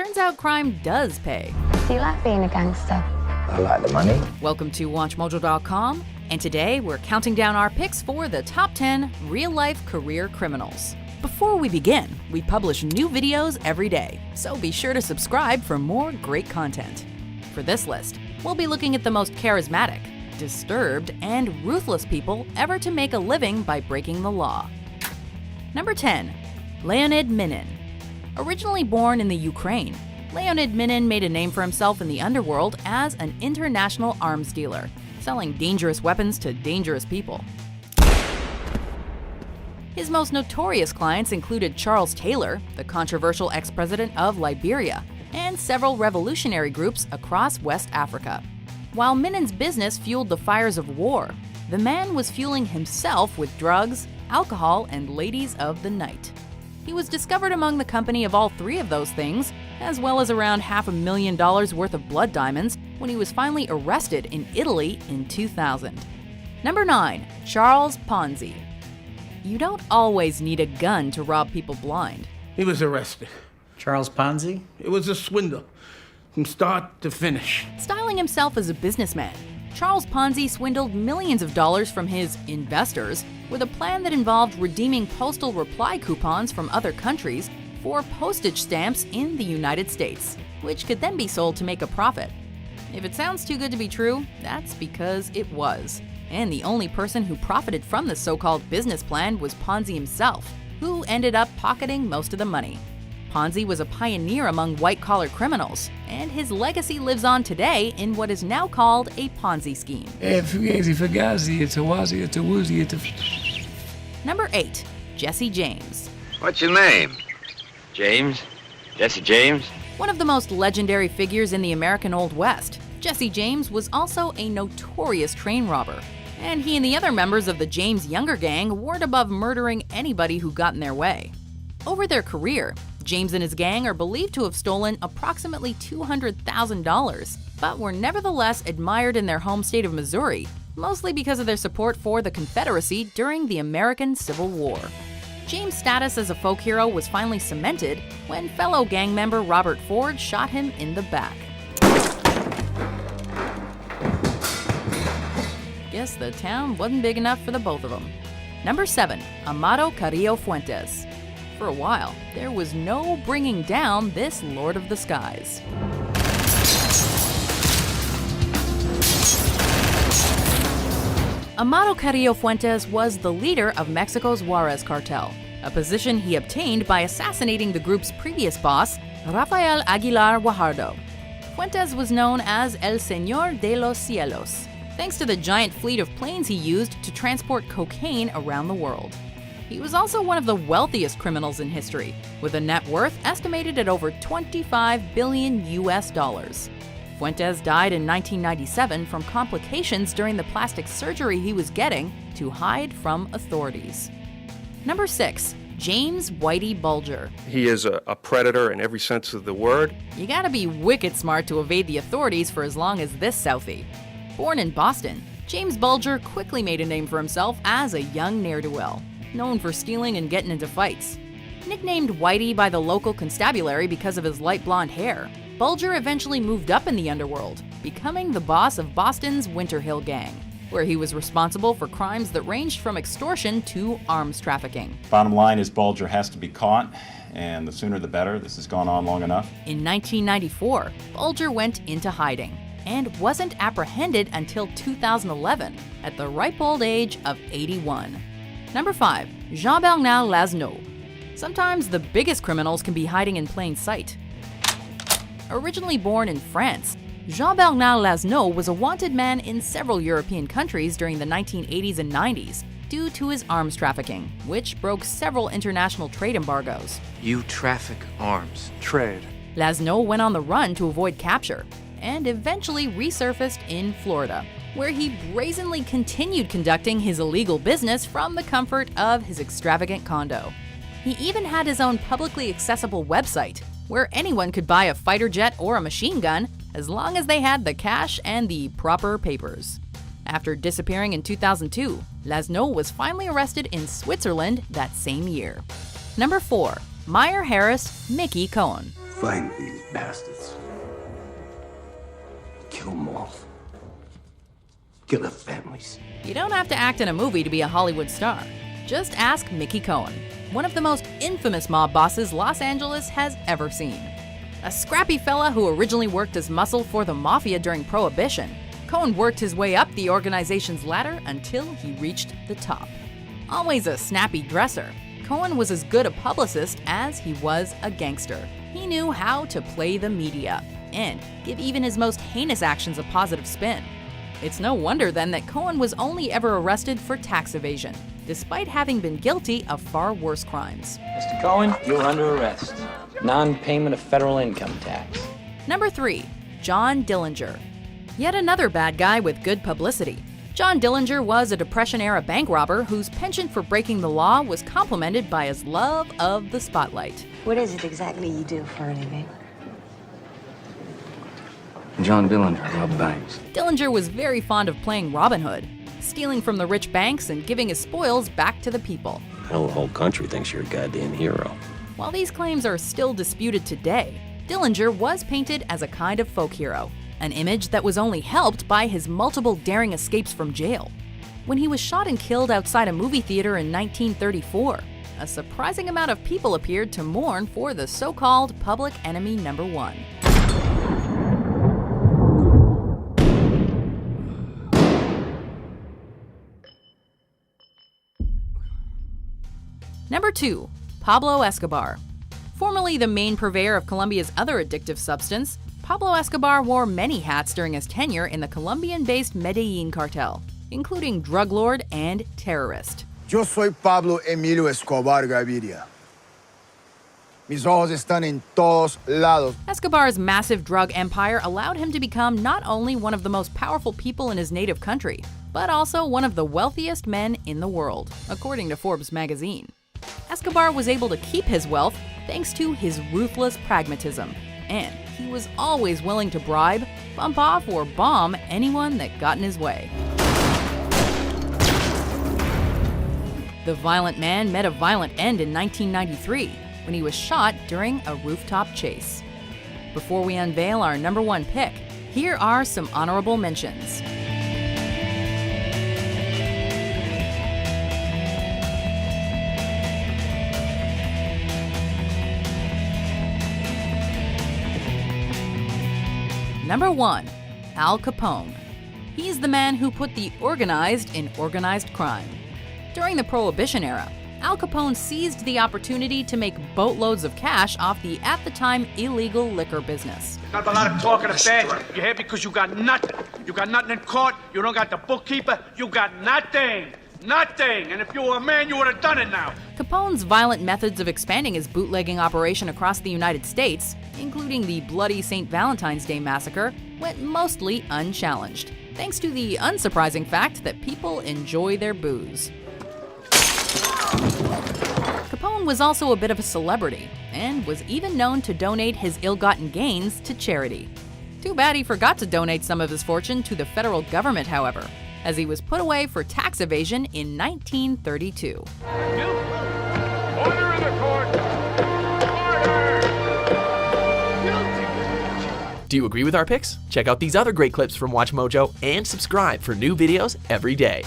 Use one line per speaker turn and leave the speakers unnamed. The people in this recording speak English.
Turns out crime does pay.
Do you like being a gangster?
I like the money.
Welcome to WatchMojo.com, and today we're counting down our picks for the top 10 real-life career criminals. Before we begin, we publish new videos every day, so be sure to subscribe for more great content. For this list, we'll be looking at the most charismatic, disturbed, and ruthless people ever to make a living by breaking the law. Number 10. Leonid Minin. Originally born in the Ukraine, Leonid Minin made a name for himself in the underworld as an international arms dealer, selling dangerous weapons to dangerous people. His most notorious clients included Charles Taylor, the controversial ex-president of Liberia, and several revolutionary groups across West Africa. While Minin's business fueled the fires of war, the man was fueling himself with drugs, alcohol, and ladies of the night. He was discovered among the company of all three of those things, as well as around $500,000 worth of blood diamonds when he was finally arrested in Italy in 2000. Number 9. Charles Ponzi. You don't always need a gun to rob people blind.
He was arrested.
Charles Ponzi?
It was a swindle, from start to finish.
Styling himself as a businessman, Charles Ponzi swindled millions of dollars from his investors with a plan that involved redeeming postal reply coupons from other countries for postage stamps in the United States, which could then be sold to make a profit. If it sounds too good to be true, that's because it was. And the only person who profited from this so-called business plan was Ponzi himself, who ended up pocketing most of the money. Ponzi was a pioneer among white-collar criminals, and his legacy lives on today in what is now called a Ponzi scheme. Number 8. Jesse James.
What's your name? James? Jesse James?
One of the most legendary figures in the American Old West, Jesse James was also a notorious train robber, and he and the other members of the James Younger gang weren't above murdering anybody who got in their way. Over their career, James and his gang are believed to have stolen approximately $200,000, but were nevertheless admired in their home state of Missouri, mostly because of their support for the Confederacy during the American Civil War. James' status as a folk hero was finally cemented when fellow gang member Robert Ford shot him in the back. Guess the town wasn't big enough for the both of them. Number 7. Amado Carrillo Fuentes. For a while, there was no bringing down this Lord of the Skies. Amado Carrillo Fuentes was the leader of Mexico's Juarez cartel, a position he obtained by assassinating the group's previous boss, Rafael Aguilar Guajardo. Fuentes was known as El Señor de los Cielos, thanks to the giant fleet of planes he used to transport cocaine around the world. He was also one of the wealthiest criminals in history, with a net worth estimated at over $25 billion US. Fuentes died in 1997 from complications during the plastic surgery he was getting to hide from authorities. Number 6. James Whitey Bulger.
He is a predator in every sense of the word.
You gotta be wicked smart to evade the authorities for as long as this Southie. Born in Boston, James Bulger quickly made a name for himself as a young ne'er-do-well, known for stealing and getting into fights. Nicknamed Whitey by the local constabulary because of his light blonde hair, Bulger eventually moved up in the underworld, becoming the boss of Boston's Winter Hill Gang, where he was responsible for crimes that ranged from extortion to arms trafficking.
Bottom line is Bulger has to be caught, and the sooner the better. This has gone on long enough.
In 1994, Bulger went into hiding and wasn't apprehended until 2011 at the ripe old age of 81. Number 5. Jean-Bernard Lasneau. Sometimes the biggest criminals can be hiding in plain sight. Originally born in France, Jean-Bernard Lasneau was a wanted man in several European countries during the 1980s and 90s due to his arms trafficking, which broke several international trade embargoes.
You traffic arms. Trade.
Lasneau went on the run to avoid capture and eventually resurfaced in Florida, where he brazenly continued conducting his illegal business from the comfort of his extravagant condo. He even had his own publicly accessible website, where anyone could buy a fighter jet or a machine gun as long as they had the cash and the proper papers. After disappearing in 2002, Lasneau was finally arrested in Switzerland that same year. Number 4. Meyer Harris Mickey Cohen.
Find these bastards. Kill them all. Kill their families.
You don't have to act in a movie to be a Hollywood star. Just ask Mickey Cohen, one of the most infamous mob bosses Los Angeles has ever seen. A scrappy fella who originally worked as muscle for the mafia during Prohibition, Cohen worked his way up the organization's ladder until he reached the top. Always a snappy dresser, Cohen was as good a publicist as he was a gangster. He knew how to play the media and give even his most heinous actions a positive spin. It's no wonder then that Cohen was only ever arrested for tax evasion, despite having been guilty of far worse crimes.
Mr. Cohen, you're under arrest. Non-payment of federal income tax.
Number 3. John Dillinger. Yet another bad guy with good publicity. John Dillinger was a Depression-era bank robber whose penchant for breaking the law was complemented by his love of the spotlight.
What is it exactly you do for a living?
John Dillinger, rob banks.
Dillinger was very fond of playing Robin Hood, stealing from the rich banks and giving his spoils back to the people.
Hell, the whole country thinks you're a goddamn hero.
While these claims are still disputed today, Dillinger was painted as a kind of folk hero, an image that was only helped by his multiple daring escapes from jail. When he was shot and killed outside a movie theater in 1934, a surprising amount of people appeared to mourn for the so-called public enemy number 1. Number 2. Pablo Escobar. Formerly the main purveyor of Colombia's other addictive substance, Pablo Escobar wore many hats during his tenure in the Colombian-based Medellin cartel, including drug lord and terrorist.
Yo soy Pablo Emilio Escobar Gaviria. Mis ojos están en todos lados.
Escobar's massive drug empire allowed him to become not only one of the most powerful people in his native country, but also one of the wealthiest men in the world, according to Forbes magazine. Escobar was able to keep his wealth thanks to his ruthless pragmatism, and he was always willing to bribe, bump off, or bomb anyone that got in his way. The violent man met a violent end in 1993 when he was shot during a rooftop chase. Before we unveil our number 1 pick, here are some honorable mentions. Number 1. Al Capone. He's the man who put the organized in organized crime. During the Prohibition era, Al Capone seized the opportunity to make boatloads of cash off the, at the time, illegal liquor business.
Not a lot of talking of bad. You're here because you got nothing. You got nothing in court. You don't got the bookkeeper. You got nothing. Nothing. And if you were a man, you would have done it now.
Capone's violent methods of expanding his bootlegging operation across the United States, including the bloody St. Valentine's Day massacre, went mostly unchallenged, thanks to the unsurprising fact that people enjoy their booze. Capone was also a bit of a celebrity, and was even known to donate his ill-gotten gains to charity. Too bad he forgot to donate some of his fortune to the federal government, however, as he was put away for tax evasion in 1932.
Order in the court! Order!
Do you agree with our picks? Check out these other great clips from WatchMojo and subscribe for new videos every day.